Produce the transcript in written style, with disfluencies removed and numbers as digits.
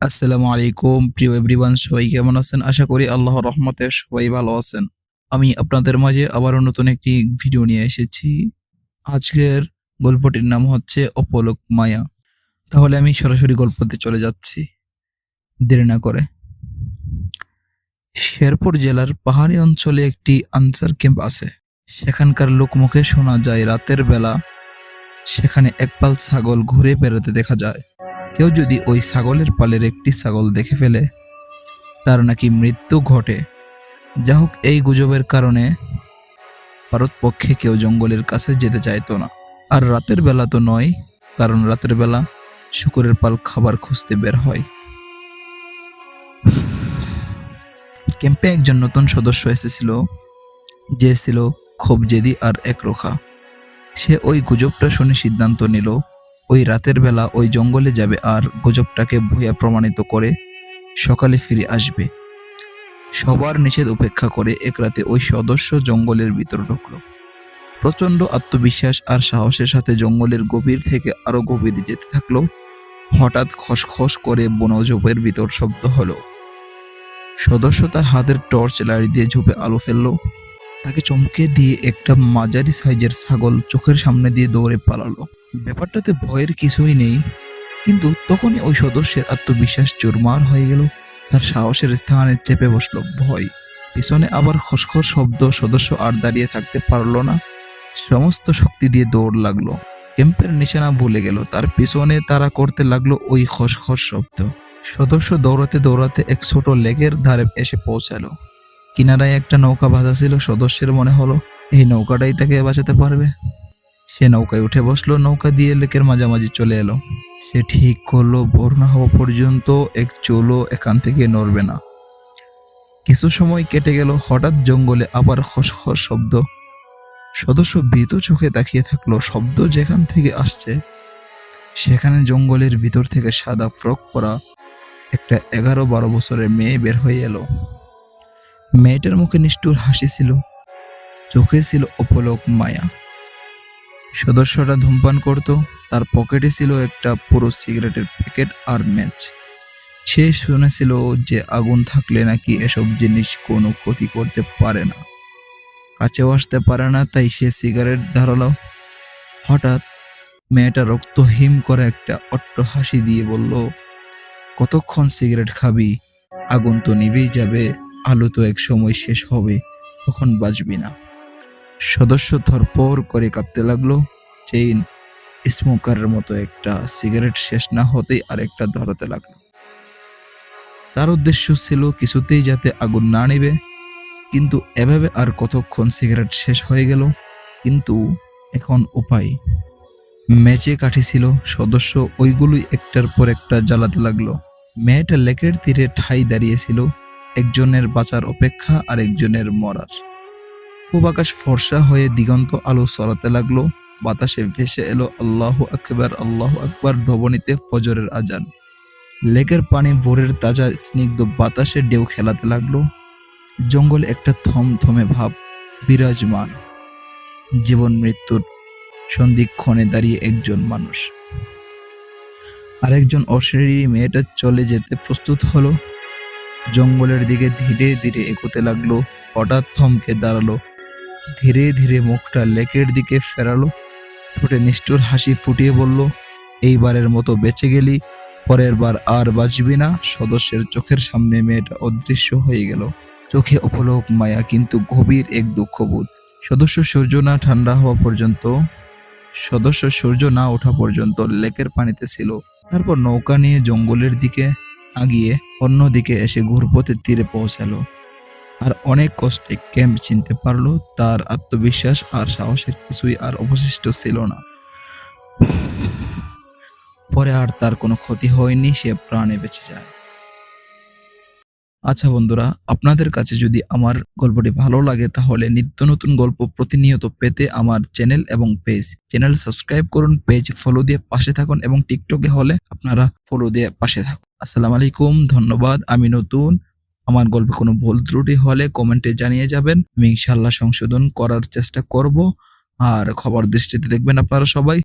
আসসালামু আলাইকুম প্রিয় এভরিওয়ান, সবাই কেমন আছেন? আশা করি আল্লাহর রহমতে সবাই ভালো আছেন। আমি আপনাদের মাঝে আবারও নতুন একটি ভিডিও নিয়ে এসেছি। আজকের গল্পটির নাম হচ্ছে অপলক মায়া। তাহলে আমি সরাসরি গল্পতে চলে যাচ্ছি দেরি না করে। শেরপুর জেলার পাহাড়ি অঞ্চলে একটি আনসার ক্যাম্প আছে। সেখানকার লোকমুখে শোনা যায় রাতের বেলা সেখানে একপাল ছাগল ঘুরে বেড়াতে দেখা যায়। কেউ যদি ওই ছাগলের পালের একটি ছাগল দেখে ফেলে তার নাকি মৃত্যু ঘটে। যা হোক, এই গুজবের কারণে ভারতপক্ষে কেউ জঙ্গলের কাছে যেতে চাইতো না। আর রাতের বেলা তো নয়, কারণ রাতের বেলা শুকরের পাল খাবার খুঁজতে বের হয়। ক্যাম্পে একজন নতুন সদস্য এসেছিল, যে ছিল খুব জেদি আর একরোখা। সে ওই গুজবটা শুনে সিদ্ধান্ত নিল ওই রাতের বেলা ওই জঙ্গলে যাবে আর গুজবটাকে ভুয়া প্রমাণিত করে সকালে ফিরে আসবে। সবার নিষেধ উপেক্ষা করে এক রাতে ওই সদস্য জঙ্গলের ভিতর ঢুকলো। প্রচন্ড আত্মবিশ্বাস আর সাহসের সাথে জঙ্গলের গভীর থেকে আরো গভীরে যেতে থাকলো। হঠাৎ খসখস করে বনঝোপের ভিতর শব্দ হলো। সদস্য তার হাতের টর্চ লাইট দিয়ে ঝোপে আলো ফেললো। তাকে চমকে দিয়ে একটা মাঝারি সাইজের ছাগল চোখের সামনে দিয়ে দৌড়ে পালালো। ব্যাপারটাতে ভয়ের কিছুই নেই, কিন্তু তখনই ওই সদস্যের আত্মবিশ্বাস চুরমার হয়ে গেল। তার সাহসের স্থানে চেপে বসলো ভয়। পিছনে আবার খসখস শব্দ। সদস্য আর দাঁড়িয়ে থাকতে পারলো না, সমস্ত শক্তি দিয়ে দৌড় লাগলো। ক্যাম্পের নিশানা ভুলে গেল, তার পিছনে তারা করতে লাগলো ওই খসখস শব্দ। সদস্য দৌড়াতে দৌড়াতে এক ছোট লেকের ধারে এসে পৌঁছালো। কিনারায় একটা নৌকা বাঁধা ছিল। সদস্যের মনে হলো এই নৌকাটাই তাকে বাঁচাতে পারবে। সে নৌকায় উঠে বসলো। নৌকা দিয়ে লেকের মাঝামাঝি চলে এলো। সে ঠিক করলো ভোর না হওয়া পর্যন্ত এক চুলও এখান থেকে নড়বে না। কিছু সময় কেটে গেল। হঠাৎ জঙ্গলে আবার খসখস শব্দ। সদস্য ভীত চোখে তাকিয়ে থাকলো। শব্দ যেখান থেকে আসছে সেখানে জঙ্গলের ভিতর থেকে সাদা ফ্রক পরা একটা 11-12 বছরের মেয়ে বের হয়ে এলো। মেয়েটার মুখে নিষ্ঠুর হাসি ছিল, চোখে ছিল অপলক মায়া। সদস্যটা ধূমপান করত। তার পকেটে ছিল একটা পুরো সিগারেটের প্যাকেট আর ম্যাচ। সে শুনেছিল যে আগুন থাকলে নাকি এসব জিনিস কোনো ক্ষতি করতে পারে না, কাছেও আসতে পারে না। তাই সে সিগারেট ধরালো। হঠাৎ মেয়েটা রক্তহীন করে একটা অট্ট হাসি দিয়ে বলল, কতক্ষণ সিগারেট খাবি? আগুন তো নিভেই যাবে, আলো তো এক সময় শেষ হবে, তখন বাঁচবি না। সদস্য থরপর করে কাঁপতে লাগলো। চেইন স্মোকারের মতো একটা সিগারেট শেষ না হতেই আরেকটা ধরাতে লাগলো। তার উদ্দেশ্য ছিল কিছুতেই যাতে আগুন না নিবে। কিন্তু এভাবে আর কতক্ষণ? সিগারেট শেষ হয়ে গেল, কিন্তু এখন উপায়। ম্যাচে কাঠি ছিল। সদস্য ওইগুলোই একটার পর একটা জ্বালাতে লাগলো। মেয়েটা লেকের তীরে ঠাই দাঁড়িয়েছিল, একজনের বাঁচার অপেক্ষা আর একজনের মরার। খুব আকাশ ফর্সা হয়ে দিগন্ত আলো ছড়াতে লাগলো। বাতাসে ভেসে এলো আল্লাহু আকবার ধ্বনিতে ফজরের আজান। লেকের পানি ভোরের তাজা স্নিগ্ধ বাতাসে ঢেউ খেলাতে লাগলো। জঙ্গলে একটা থমথমে ভাব বিরাজমান। জীবন মৃত্যুর সন্ধিক্ষণে দাঁড়িয়ে একজন মানুষ, আরেকজন অশরীরী। মেয়েটা চলে যেতে প্রস্তুত হলো, জঙ্গলের দিকে ধীরে ধীরে এগোতে লাগলো। হঠাৎ থমকে দাঁড়ালো, ধীরে ধীরে মুখটা লেকের দিকে ফেরালো, ঠোঁটে নিষ্ঠুর হাসি ফুটিয়ে বলল, এইবারের মতো বেঁচে গেলি, পরের বার আর বাঁচবি না। সদস্যের চোখের সামনে মেয়েটা অদৃশ্য হয়ে গেল। চোখে অপলক মায়া, কিন্তু গভীর এক দুঃখবোধ। সদস্য সূর্য না ওঠা পর্যন্ত লেকের পানিতে ছিল। তারপর নৌকা নিয়ে জঙ্গলের দিকে আগিয়ে অন্যদিকে এসে ঘুরপথের তীরে পৌঁছালো। আর অনেক কষ্টে ক্যাম্প চিনতে পারলো। তার আত্মবিশ্বাস আর সাহসের কিছুই আর অবশিষ্ট ছিল না। পরে আর তার কোনো ক্ষতি হয়নি, সে প্রাণে বেঁচে যায়। আচ্ছা বন্ধুরা, আপনাদের কাছে যদি আমার গল্পটি ভালো লাগে তাহলে নিত্য নতুন গল্প প্রতিনিয়ত পেতে আমার চ্যানেল এবং চ্যানেল সাবস্ক্রাইব করুন, পেজ ফলো দিয়ে পাশে থাকুন এবং টিকটকে হলে আপনারা ফলো দিয়ে পাশে থাকুন। আসসালামু আলাইকুম, ধন্যবাদ। আমি নতুন, আমার গল্পে কোনো ভুল ত্রুটি হলে কমেন্টে জানিয়ে যাবেন। আমি ইনশাআল্লাহ সংশোধন করার চেষ্টা করব। আর খবর দৃষ্টিতে দেখবেন আপনারা সবাই।